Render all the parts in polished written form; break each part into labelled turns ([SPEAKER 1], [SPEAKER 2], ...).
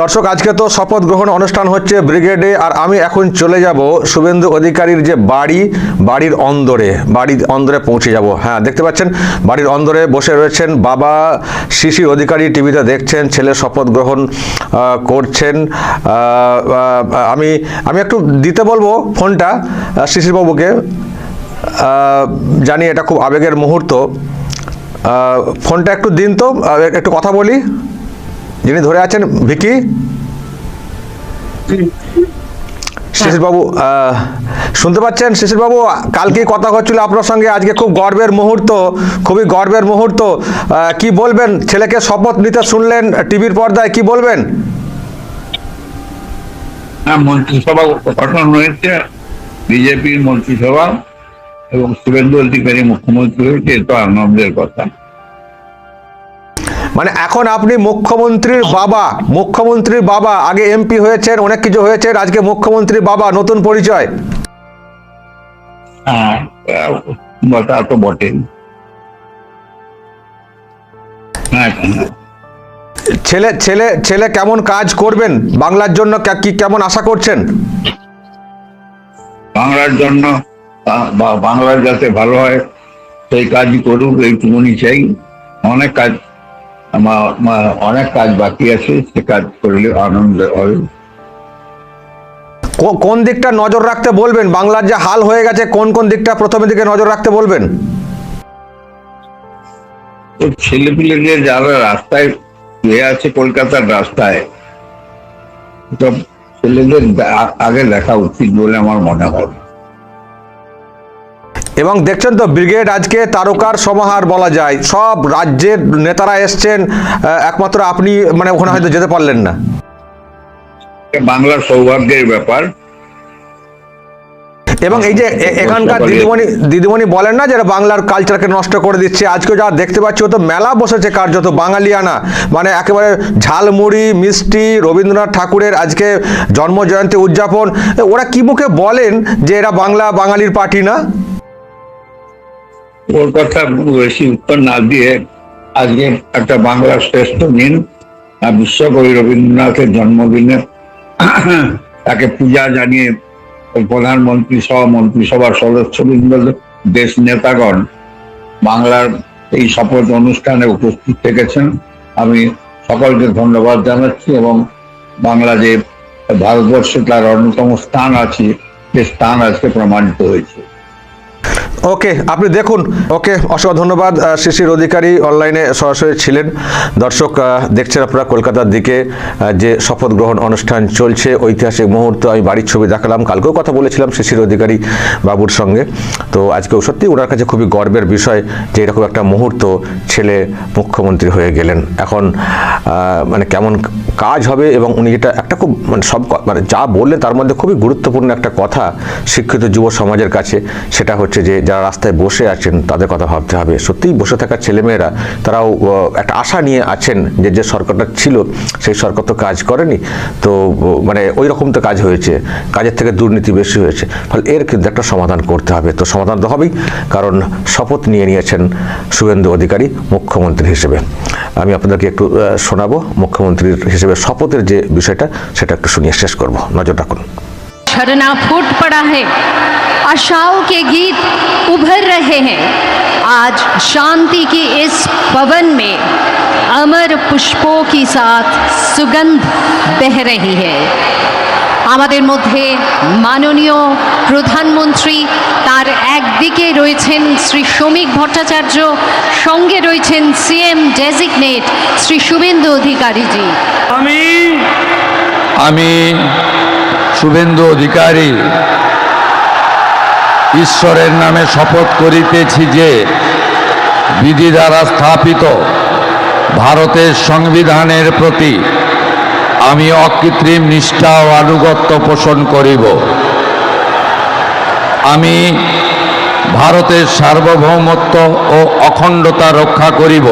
[SPEAKER 1] দর্শক, আজকে তো শপথ গ্রহণ অনুষ্ঠান হচ্ছে ব্রিগেডে, আর আমি এখন চলে যাব শুভেন্দু অধিকারীর যে বাড়ির অন্দরে পৌঁছে যাব। হ্যাঁ, দেখতে পাচ্ছেন বাড়ির অন্দরে বসে রয়েছেন বাবা শিশির অধিকারী, টিভিতে দেখছেন, ছেলে শপথ গ্রহণ করছেন। আমি একটু দিতে বলবো ফোনটা শিশিরবাবুকে, জানি এটা খুব আবেগের মুহূর্ত। ফোনটা একটু দিন তো, একটু কথা বলি। যিনি ধরে আছেন ভিকি, শিশিরবাবু শুনতে পাচ্ছেন? শিশিরবাবু, কালকে কথা হচ্ছিল আপনার সঙ্গে, আজকে খুব খুবই গর্বের মুহূর্ত। কি বলবেন? ছেলেকে শপথ নিতে শুনলেন টিভির পর্দায়, কি বলবেন?
[SPEAKER 2] মন্ত্রিসভা গঠন হয়েছে, বিজেপির মন্ত্রিসভা, এবং শুভেন্দু অধিকারী মুখ্যমন্ত্রী হয়েছে, এটা আনন্দের কথা।
[SPEAKER 1] মানে এখন আপনি মুখ্যমন্ত্রীর বাবা, আগে এমপি হয়েছেন, অনেক কিছু হয়েছেন, আজকে মুখ্যমন্ত্রীর বাবা, নতুন পরিচয়।
[SPEAKER 2] হ্যাঁ, তা তো বটেই।
[SPEAKER 1] ছেলে কেমন কাজ করবেন বাংলার জন্য, কেমন আশা করছেন?
[SPEAKER 2] বাংলার জন্য, বাংলার যাতে ভালো হয় সেই কাজই করুক, এইটুকুনি চাই। অনেক কাজ বাকি আছে, সে কাজ করলে আনন্দ হবে।
[SPEAKER 1] কোন দিকটা নজর রাখতে বলবেন? বাংলার যে হাল হয়ে গেছে, কোন দিকটা প্রথমে দিকে নজর রাখতে বলবেন?
[SPEAKER 2] ছেলেপিলেদের যারা রাস্তায় শুয়ে আছে, কলকাতার রাস্তায়, সব ছেলেদের আগে দেখা উচিত বলে আমার মনে হয়।
[SPEAKER 1] এবং দেখছেন তো, ব্রিগেড আজকে তারকার সমাহার বলা যায়, সব রাজ্যের নেতারা এসছেন, একমাত্র আপনি মানে ওখানে হয়তো যেতে পারলেন না।
[SPEAKER 2] বাংলার সৌভাগ্যের ব্যাপার।
[SPEAKER 1] এবং এই যে এখানকার দিদিমণি বলেন না যে বাংলার কালচারকে নষ্ট করে দিচ্ছে, আজকে যা দেখতে পাচ্ছি, ও তো মেলা বসেছে কার্যত বাঙালিয়ানা, মানে একেবারে ঝালমুড়ি, মিষ্টি, রবীন্দ্রনাথ ঠাকুরের আজকে জন্ম জয়ন্তী উদযাপন। ওরা কি মুখে বলেন যে এরা বাঙালির পার্টি না?
[SPEAKER 2] ওর কথা বেশি উত্তর না দিয়ে আজকে একটা বাংলার শ্রেষ্ঠ দিন, বিশ্বকবি রবীন্দ্রনাথের জন্মদিনে তাকে পূজা জানিয়ে প্রধানমন্ত্রী সহ মন্ত্রিসভার সদস্যবৃন্দ, দেশ নেতাগণ বাংলার এই শপথ অনুষ্ঠানে উপস্থিত থেকেছেন। আমি সকলকে ধন্যবাদ জানাচ্ছি, এবং বাংলা যে ভারতবর্ষে তার অন্যতম স্থান আছে, সে স্থান আজকে প্রমাণিত হয়েছে।
[SPEAKER 1] ওকে, আপনি দেখুন। ওকে, অসংখ্য ধন্যবাদ। শিশির অধিকারী অনলাইনে সরাসরি ছিলেন। দর্শক দেখছেন আপনারা কলকাতার দিকে যে শপথ গ্রহণ অনুষ্ঠান চলছে, ঐতিহাসিক মুহূর্ত। আমি বাড়ির ছবি দেখালাম, কালকেও কথা বলেছিলাম শিশির অধিকারী বাবুর সঙ্গে। তো আজকেও সত্যি ওনার কাছে খুবই গর্বের বিষয় যে এরকম একটা মুহূর্ত, ছেলে মুখ্যমন্ত্রী হয়ে গেলেন। এখন মানে কেমন কাজ হবে, এবং উনি যেটা একটা খুব মানে যা বললেন তার মধ্যে খুবই গুরুত্বপূর্ণ একটা কথা শিক্ষিত যুব সমাজের কাছে, সেটা হচ্ছে যে যারা রাস্তায় বসে আছেন তাদের কথা ভাবতে হবে। সত্যিই বসে থাকা ছেলেমেয়েরা, তারাও একটা আশা নিয়ে আছেন যে সরকারটা ছিল সেই সরকার তো কাজ করেনি, তো মানে ওই রকম তো কাজ হয়েছে, কাজের থেকে দুর্নীতি বেশি হয়েছে, ফলে এর কিন্তু একটা সমাধান করতে হবে। তো সমাধান তো হবেই, কারণ শপথ নিয়েছেন শুভেন্দু অধিকারী মুখ্যমন্ত্রী হিসেবে। আমি আপনাদেরকে একটু শোনাবো মুখ্যমন্ত্রীর হিসেবে শপথের যে বিষয়টা, সেটা একটু শুনিয়ে শেষ করব। নজর রাখুন।
[SPEAKER 3] झरना फूट पड़ा है, आशाओं के गीत उभर रहे हैं। आज शांति की इस पवन में अमर पुष्पों की साथ सुगंध बह रही है। আমাদের মধ্যে মাননীয় প্রধানমন্ত্রী, তার একদিকে রয়েছেন শ্রী শ্রমিক ভট্টাচার্য, সঙ্গে রয়েছেন সিএম ডেজিগনেট শ্রী শুভেন্দু অধিকারীজি।
[SPEAKER 4] আমি শুভেন্দু অধিকারী ঈশ্বরের নামে শপথ করিতেছি যে বিধি দ্বারা স্থাপিত ভারতের সংবিধানের প্রতি আমি অকৃত্রিম নিষ্ঠা ও আনুগত্য পোষণ করিব। আমি ভারতের সার্বভৌমত্ব ও অখণ্ডতা রক্ষা করিব।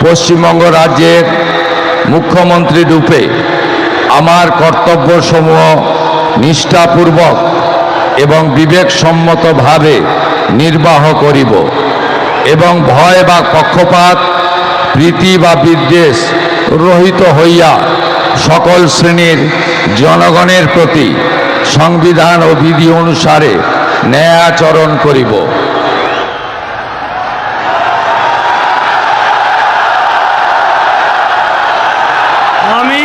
[SPEAKER 4] পশ্চিমবঙ্গ রাজ্যের মুখ্যমন্ত্রী রূপে আমার কর্তব্যসমূহ নিষ্ঠাপূর্বক এবং বিবেকসম্মতভাবে নির্বাহ করিব, এবং ভয় বা পক্ষপাত, প্রীতি বা বিদ্বেষ রহিত হইয়া সকল শ্রেণীর জনগণের প্রতি সংবিধান ও বিধি অনুসারে ন্যায় আচরণ করিব।
[SPEAKER 5] আমি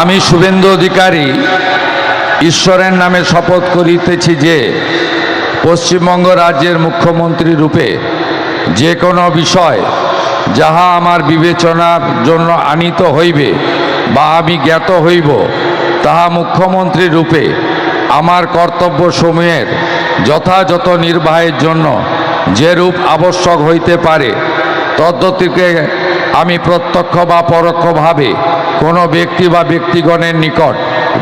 [SPEAKER 4] আমি শুভেন্দু অধিকারী ঈশ্বরের নামে শপথ করিতেছি যে পশ্চিমবঙ্গ রাজ্যের মুখ্যমন্ত্রী রূপে যে কোনো বিষয় যাহা আমার বিবেচনার জন্য আনিত হইবে বা আমি জ্ঞাত হইব, তাহা মুখ্যমন্ত্রী রূপে আমার কর্তব্যসমূহের যথাযথ নির্বাহের জন্য যেরূপ আবশ্যক হইতে পারে তদ্গতিকে আমি প্রত্যক্ষ বা পরোক্ষভাবে কোনো ব্যক্তি বা ব্যক্তিগণের নিকট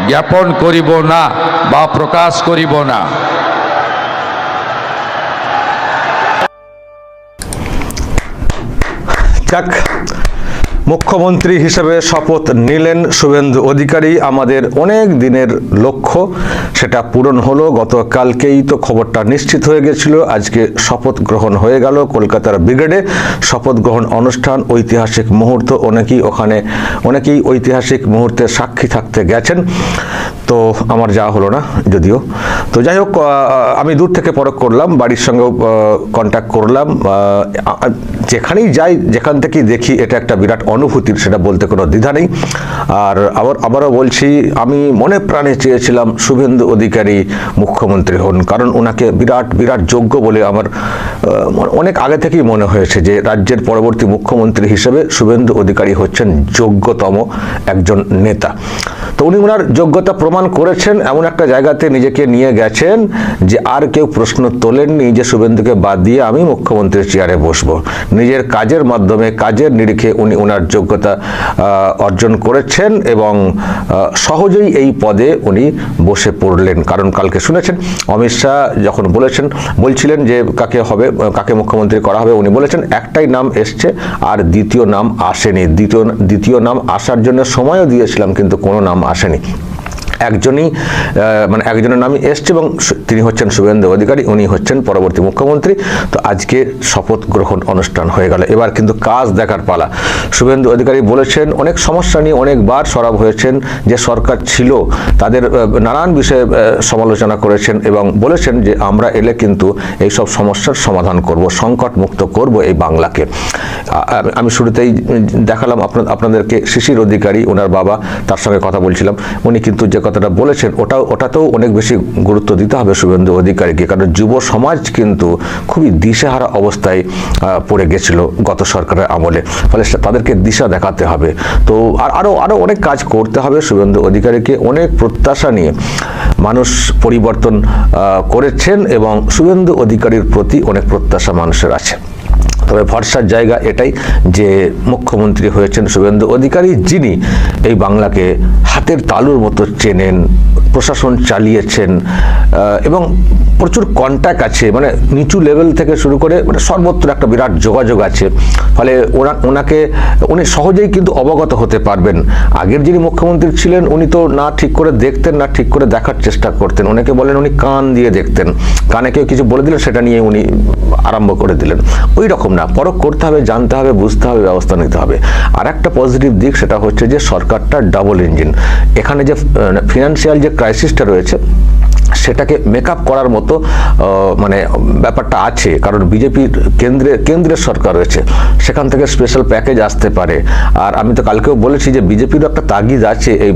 [SPEAKER 4] জ্ঞাপন করিব না বা প্রকাশ করিব না।
[SPEAKER 1] যাক, মুখ্যমন্ত্রী হিসেবে শপথ নিলেন শুভেন্দু অধিকারী। আমাদের অনেক দিনের লক্ষ্য সেটা পূরণ হলো। গতকালকেই তো খবরটা নিশ্চিত হয়ে গেছিল, আজকে শপথ গ্রহণ হয়ে গেল কলকাতার ব্রিগেডে। শপথ গ্রহণ অনুষ্ঠান, ঐতিহাসিক মুহূর্ত, অনেকেই ঐতিহাসিক মুহূর্তের সাক্ষী থাকতে গেছেন। তো আমার যাওয়া হলো না যদিও। তো যাই হোক, আমি দূর থেকে পরখ করলাম, বাড়ির সঙ্গেও কন্ট্যাক্ট করলাম। যেখানেই যাই, যেখান থেকেই দেখি, এটা একটা বিরাট অনুভূতির, সেটা বলতে কোনো দ্বিধা নেই। আর আবারও বলছি, আমি মনে প্রাণে চেয়েছিলাম শুভেন্দু অধিকারী মুখ্যমন্ত্রী হন, কারণ ওনাকে বিরাট যোগ্য বলে আমার অনেক আগে থেকেই মনে হয়েছে যে রাজ্যের পরবর্তী মুখ্যমন্ত্রী হিসেবে শুভেন্দু অধিকারী হচ্ছেন যোগ্যতম একজন নেতা। তো উনি ওনার যোগ্যতা প্রমাণ করেছেন, এমন একটা জায়গাতে নিজেকে নিয়ে গেছেন যে আর কেউ প্রশ্ন তোলেননি যে শুভেন্দুকে বাদ দিয়ে আমি মুখ্যমন্ত্রীর চেয়ারে বসবো। নিজের কাজের মাধ্যমে, কাজের নিরিখে উনি ওনার যোগ্যতা অর্জন করেছেন এবং সহজেই এই পদে উনি বসে পড়লেন। কারণ কালকে শুনেছেন অমিত শাহ যখন বলছিলেন যে কাকে মুখ্যমন্ত্রী করা হবে, উনি বলেছেন একটাই নাম এসছে আর দ্বিতীয় নাম আসেনি। দ্বিতীয় নাম আসার জন্য সময়ও দিয়েছিলাম, কিন্তু কোনো নাম আসেনি। একজনের নামই এসছে এবং তিনি হচ্ছেন শুভেন্দু অধিকারী, উনি হচ্ছেন পরবর্তী মুখ্যমন্ত্রী। তো আজকে শপথ গ্রহণ অনুষ্ঠান হয়ে গেল, এবার কিন্তু কাজ দেখার পালা। শুভেন্দু অধিকারী বলেছেন, অনেক সমস্যা নিয়ে অনেকবার সরব হয়েছেন, যে সরকার ছিল তাদের নানান বিষয়ে সমালোচনা করেছেন এবং বলেছেন যে আমরা এলে কিন্তু এই সব সমস্যার সমাধান করব, সংকট মুক্ত করব এই বাংলাকে। আমি শুরুতেই দেখালাম আপনাদেরকে শিশির অধিকারী, ওনার বাবা, তার সঙ্গে কথা বলছিলাম। উনি কিন্তু যে কথাটা বলেছেন ওটাতেও অনেক বেশি গুরুত্ব দিতে হবে শুভেন্দু অধিকারীকে, কারণ যুব সমাজ কিন্তু খুবই দিশেহারা অবস্থায় পড়ে গেছিল গত সরকারের আমলে। ফলে তাদেরকে দিশা দেখাতে হবে। তো আরো অনেক কাজ করতে হবে শুভেন্দু অধিকারীকে। অনেক প্রত্যাশা নিয়ে মানুষ পরিবর্তন করেছেন এবং শুভেন্দু অধিকারীর প্রতি অনেক প্রত্যাশা মানুষের আছে। তবে ভরসার জায়গা এটাই যে মুখ্যমন্ত্রী হয়েছেন শুভেন্দু অধিকারী, যিনি এই বাংলাকে হাতের তালুর মতো চেনেন, প্রশাসন চালিয়েছেন এবং প্রচুর কন্ট্যাক্ট আছে, মানে নিচু লেভেল থেকে শুরু করে সর্বত্র একটা বিরাট যোগাযোগ আছে। ফলে উনি সহজেই কিন্তু অবগত হতে পারবেন। আগের যিনি মুখ্যমন্ত্রী ছিলেন উনি তো না ঠিক করে দেখতেন, না ঠিক করে দেখার চেষ্টা করতেন। অনেকে বলেন উনি কান দিয়ে দেখতেন, কানে কেউ কিছু বলে দিলেন সেটা নিয়ে উনি আরম্ভ করে দিলেন। ওই রকম না, পরখ করতে হবে, জানতে হবে, বুঝতে হবে, ব্যবস্থা নিতে হবে। আর একটা পজিটিভ দিক সেটা হচ্ছে যে সরকারটা ডাবল ইঞ্জিন। এখানে যে ফিনান্সিয়াল যে ক্রাইসিসটা রয়েছে সেটাকে মেকআপ করার মতো ব্যাপারটা আছে, কারণ বিজেপির কেন্দ্রের সরকার রয়েছে, সেখান থেকে স্পেশাল প্যাকেজ আসতে পারে। আর আমি তো কালকেও বলেছি যে বিজেপিরও একটা তাগিদ আছে এই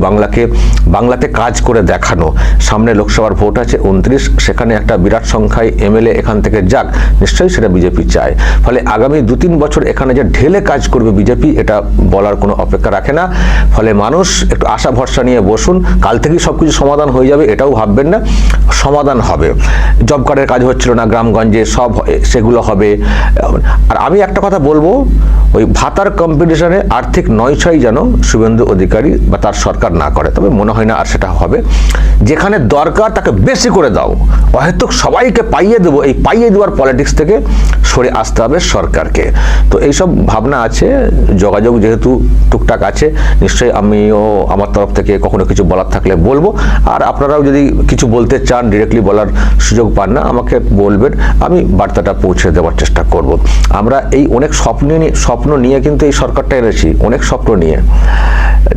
[SPEAKER 1] বাংলাতে কাজ করে দেখানো। সামনে লোকসভার ভোট আছে 29, সেখানে একটা বিরাট সংখ্যায় এমএলএ এখান থেকে যাক, নিশ্চয়ই সেটা বিজেপি চায়। ফলে আগামী 2-3 বছর এখানে যে ঢেলে কাজ করবে বিজেপি, এটা বলার কোনো অপেক্ষা রাখে না। ফলে মানুষ একটু আশা ভরসা নিয়ে বসুন, কাল থেকেই সবকিছু সমাধান হয়ে যাবে এটাও ভাববেন না, সমাধান হবে। জব কার্ডের কাজ হচ্ছিল না গ্রামগঞ্জে, সেগুলো হবে। আর আমি একটা কথা বলবো, ওই ভাতার কম্পিটিশনে আর্থিক নয়ছয় যেন শুভেন্দু অধিকারী বা তার সরকার না করে, তবে মনে হয় না আর সেটা হবে। যেখানে দরকার তাকে বেশি করে দাও, হয়তো সবাইকে পাইয়ে দেবো, এই পাইয়ে দেওয়ার পলিটিক্স থেকে সরে আসতে হবে সরকারকে। তো এইসব ভাবনা আছে, যোগাযোগ যেহেতু টুকটাক আছে, নিশ্চয়ই আমিও আমার তরফ থেকে কখনো কিছু বলার থাকলে বলবো। আর আপনারাও যদি কিছু বলতে চান, ডিরেক্টলি বলার সুযোগ পান না আমাকে বলবেন, আমি বার্তাটা পৌঁছে দেওয়ার চেষ্টা করব। আমরা এই অনেক স্বপ্ন নিয়ে কিন্তু এই সরকারটা এনেছি, অনেক স্বপ্ন নিয়ে,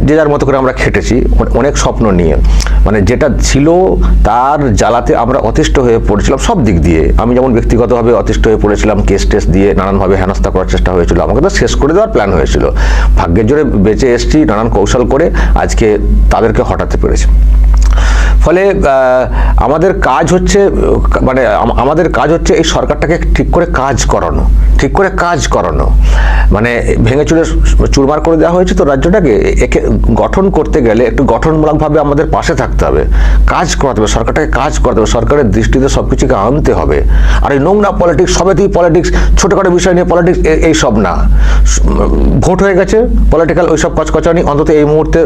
[SPEAKER 1] যে যার মতো করে আমরা খেটেছি অনেক স্বপ্ন নিয়ে, মানে যেটা ছিল তার জ্বালাতে আমরা অতিষ্ঠ হয়ে পড়েছিলাম সব দিক দিয়ে। আমি যেমন ব্যক্তিগতভাবে অতিষ্ঠ হয়ে পড়েছিলাম, কেস টেস দিয়ে নানানভাবে হেনস্থা করার চেষ্টা হয়েছিল, আমাকে তো শেষ করে দেওয়ার প্ল্যান হয়েছিল। ভাগ্যের জোরে বেঁচে এসেছি, নানান কৌশল করে আজকে তাদেরকে হটাতে পেরেছি। ফলে আমাদের কাজ হচ্ছে আমাদের কাজ হচ্ছে এই সরকারটাকে ঠিক করে কাজ করানো, মানে ভেঙে চুরমার করে দেওয়া হয়েছে তো রাজ্যটাকে, একে গঠন করতে গেলে একটু গঠনমূলকভাবে আমাদের পাশে থাকতে হবে, কাজ করাতে হবে, সরকারটাকে কাজ করাতে হবে, সরকারের দৃষ্টিতে সবকিছুকে আনতে হবে। আর এই নোংরা পলিটিক্স, সবেতেই পলিটিক্স, ছোটখাটো বিষয় নিয়ে পলিটিক্স, এইসব না। ভোট হয়ে গেছে, পলিটিক্যাল ওইসব কচকচানি অন্তত এই মুহূর্তে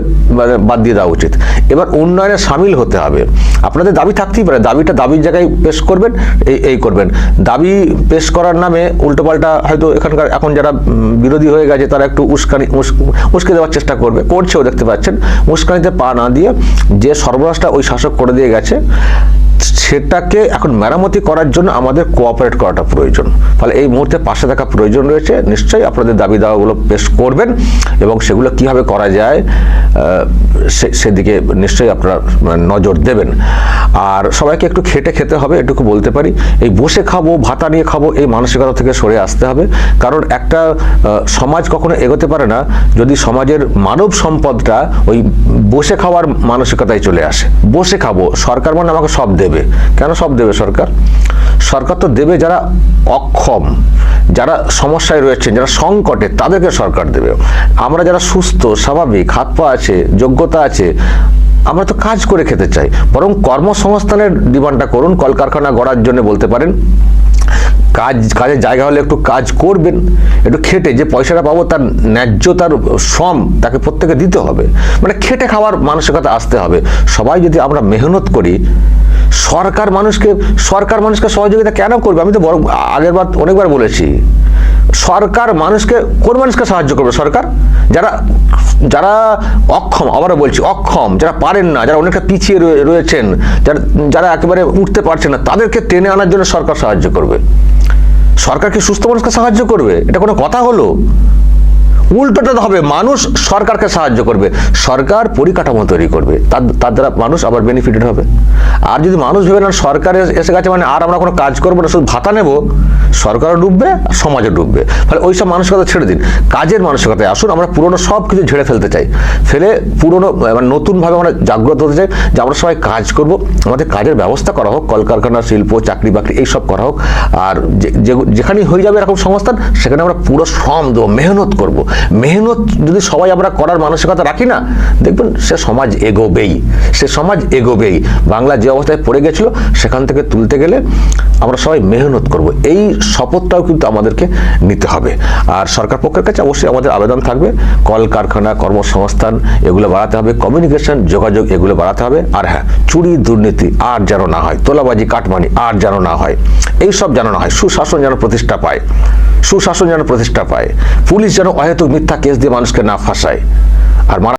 [SPEAKER 1] বাদ দিয়ে দেওয়া উচিত। এবার উন্নয়নে সামিল হতে হবে। আপনাদের দাবি থাকতেই পারে, দাবিটা দাবির জায়গায় পেশ করবেন, এই করবেন। দাবি পেশ করার নামে উল্টোপাল্টা হয়তো এখন যারা বিরোধী হয়ে গেছে তারা একটু উস্কে দেওয়ার চেষ্টা করছেও, দেখতে পাচ্ছেন। উস্কানিতে পা না দিয়ে যে সর্বনাশটা ওই শাসক করে দিয়ে গেছে সেটাকে এখন মেরামতি করার জন্য আমাদের কোঅপারেট করাটা প্রয়োজন। ফলে এই মুহূর্তে পাশে থাকা প্রয়োজন রয়েছে। নিশ্চয়ই আপনাদের দাবি দাওয়াগুলো পেশ করবেন এবং সেগুলো কিভাবে করা যায় সেদিকে নিশ্চয়ই আপনারা নজর দেবেন। আর সবাইকে একটু খেতে হবে, এটুকু বলতে পারি। এই বসে খাবো, ভাতা নিয়ে খাবো, এই মানসিকতা থেকে সরে আসতে হবে। কারণ একটা সমাজ কখনো এগোতে পারে না যদি সমাজের মানব সম্পদটা ওই বসে খাওয়ার মানসিকতায় চলে আসে। বসে খাবো, সরকার মানে আমাকে সব দেবে। কেন সব দেবে সরকার? সরকার তো দেবে যারা অক্ষম, যারা সমস্যায় রয়েছেন, যারা সংকটে, তাদেরকে সরকার দেবে। আমরা যারা সুস্থ, স্বাভাবিক, হাত পা আছে, যোগ্যতা আছে, আমরা তো কাজ করে খেতে চাই। বরং কর্মসংস্থানের ডিমান্ডটা করুন। কলকারখানা গড়ার জন্য বলতে পারেন, কাজের জায়গা হলে একটু কাজ করবেন, একটু খেটে যে পয়সাটা পাবো তার ন্যায্য, তার শ্রম তাকে প্রত্যেকে দিতে হবে। মানে খেটে খাওয়ার মানসিকতা আসতে হবে। সবাই যদি আমরা মেহনত করি, সরকার মানুষকে সহযোগিতা কেন করবে? আমি তো আগেরবার অনেকবার বলেছি, সরকার কোন মানুষকে সাহায্য করবে? সরকার যারা অক্ষম, আবারও বলছি অক্ষম, যারা পারেন না, যারা অনেকটা পিছিয়ে রয়েছেন, যারা একেবারে উঠতে পারছে না, তাদেরকে টেনে আনার জন্য সরকার সাহায্য করবে। সরকার কি সুস্থ মানুষকে সাহায্য করবে? এটা কোনো কথা হলো? উল্টোটা হবে, মানুষ সরকারকে সাহায্য করবে, সরকার পরিকাঠামো তৈরি করবে, তার দ্বারা মানুষ আবার বেনিফিটেড হবে। আর যদি মানুষ ভেবে না সরকার এসে গেছে মানে আর আমরা কোনো কাজ করবো না, শুধু ভাতা নেব, সরকারও ডুববে, সমাজও ডুববে। ফলে ওইসব মানসিকতা ছেড়ে দিন, কাজের মানসিকতায় আসুন। আমরা পুরনো সব কিছু ঝেড়ে ফেলতে চাই, পুরনো নতুনভাবে আমরা জাগ্রত হতে চাই যে আমরা সবাই কাজ করব। আমাদের কাজের ব্যবস্থা করা হোক, কলকারখানা, শিল্প, চাকরি বাকরি এইসব করা হোক। আর যেখানেই হয়ে যাবে এরকম সংস্থান, সেখানে আমরা পুরো শ্রম দেবো, মেহনত করব। মেহনত যদি সবাই আমরা করার মানসিকতা রাখি না, দেখবেন সে সমাজ এগোবেই। বাংলা যে অবস্থায় পড়ে গেছিল সেখান থেকে তুলতে গেলে আমরা সবাই মেহনত করব। এই শপথটাও কিন্তু আমাদেরকে নিতে হবে। আর সরকার পক্ষের কাছে অবশ্যই আমাদের আবেদন থাকবে, কলকারখানা, কর্মসংস্থান এগুলো বাড়াতে হবে, কমিউনিকেশন, যোগাযোগ এগুলো বাড়াতে হবে। আর হ্যাঁ, চুরি, দুর্নীতি আর যেন না হয়, তোলাবাজি, কাটমানি আর যেন না হয়, এইসব যেন না হয়। সুশাসন যেন প্রতিষ্ঠা পায়, পুলিশ যেন অহেতুক মিথ্যা কেস দিয়ে মানুষকে না ফাঁসায়। আর